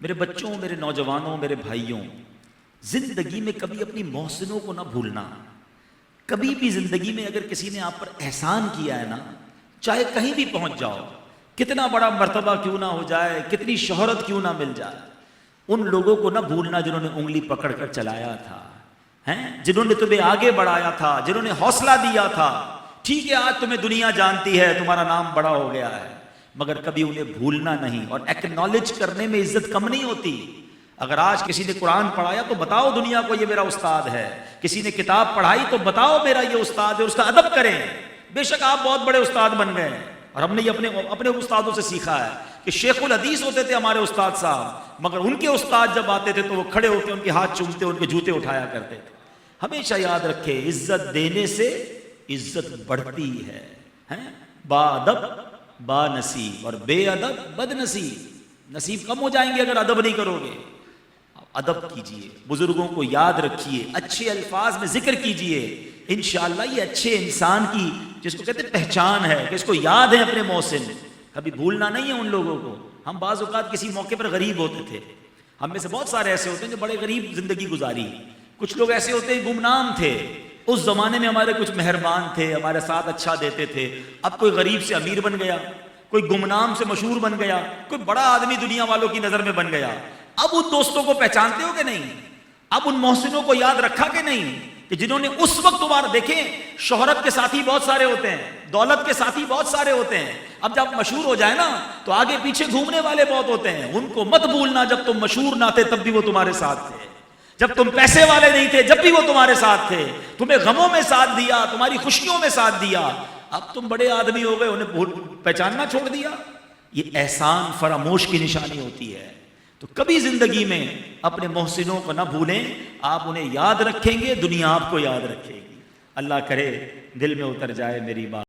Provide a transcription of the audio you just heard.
میرے بچوں، میرے نوجوانوں، میرے بھائیوں، زندگی میں کبھی اپنی محسنوں کو نہ بھولنا. کبھی بھی زندگی میں اگر کسی نے آپ پر احسان کیا ہے نا، چاہے کہیں بھی پہنچ جاؤ، کتنا بڑا مرتبہ کیوں نہ ہو جائے، کتنی شہرت کیوں نہ مل جائے، ان لوگوں کو نہ بھولنا جنہوں نے انگلی پکڑ کر چلایا تھا، جنہوں نے تمہیں آگے بڑھایا تھا، جنہوں نے حوصلہ دیا تھا. ٹھیک ہے آج تمہیں دنیا جانتی ہے، تمہارا نام بڑا ہو گیا ہے، مگر کبھی انہیں بھولنا نہیں. اور ایکنالج کرنے میں عزت کم نہیں ہوتی. اگر آج کسی نے قرآن پڑھایا تو بتاؤ دنیا کو یہ میرا استاد ہے، کسی نے کتاب پڑھائی تو بتاؤ میرا یہ استاد ہے، اس کا ادب کریں. بے شک آپ بہت بڑے استاد بن گئے ہیں، اور ہم نے یہ اپنے استادوں سے سیکھا ہے کہ شیخ الحدیث ہوتے تھے ہمارے استاد صاحب، مگر ان کے استاد جب آتے تھے تو وہ کھڑے ہو کے ان کے ہاتھ چومتے، ان کے جوتے اٹھایا کرتے تھے. ہمیشہ یاد رکھے عزت دینے سے عزت بڑھتی ہے. با ادب با نصیب، اور بے ادب بد نصیب. نصیب کم ہو جائیں گے اگر ادب نہیں کرو گے. ادب کیجئے، بزرگوں کو یاد رکھیے، اچھے الفاظ میں ذکر کیجئے. انشاءاللہ یہ اچھے انسان کی جس کو کہتے ہیں پہچان ہے کہ اس کو یاد ہے اپنے محسن. کبھی بھولنا نہیں ہے ان لوگوں کو. ہم بعض اوقات کسی موقع پر غریب ہوتے تھے، ہم میں سے بہت سارے ایسے ہوتے ہیں جو بڑے غریب زندگی گزاری. کچھ لوگ ایسے ہوتے ہیں گمنام تھے، اس زمانے میں ہمارے کچھ مہربان تھے، ہمارے ساتھ اچھا دیتے تھے. اب کوئی غریب سے امیر بن گیا، کوئی گمنام سے مشہور بن گیا، کوئی بڑا آدمی دنیا والوں کی نظر میں بن گیا. اب ان دوستوں کو پہچانتے ہو کہ نہیں؟ اب ان محسنوں کو یاد رکھا کہ نہیں کہ جنہوں نے اس وقت تمہارا دیکھیں. شہرت کے ساتھی بہت سارے ہوتے ہیں، دولت کے ساتھی بہت سارے ہوتے ہیں. اب جب مشہور ہو جائے نا تو آگے پیچھے گھومنے والے بہت ہوتے ہیں. ان کو مت بھولنا، جب تم مشہور نہ تھے تب بھی وہ تمہارے ساتھ تھے، جب تم پیسے والے نہیں تھے جب بھی وہ تمہارے ساتھ تھے، تمہیں غموں میں ساتھ دیا، تمہاری خوشیوں میں ساتھ دیا. اب تم بڑے آدمی ہو گئے، انہیں پہچاننا چھوڑ دیا. یہ احسان فراموش کی نشانی ہوتی ہے. تو کبھی زندگی میں اپنے محسنوں کو نہ بھولیں. آپ انہیں یاد رکھیں گے، دنیا آپ کو یاد رکھے گی. اللہ کرے دل میں اتر جائے میری بات.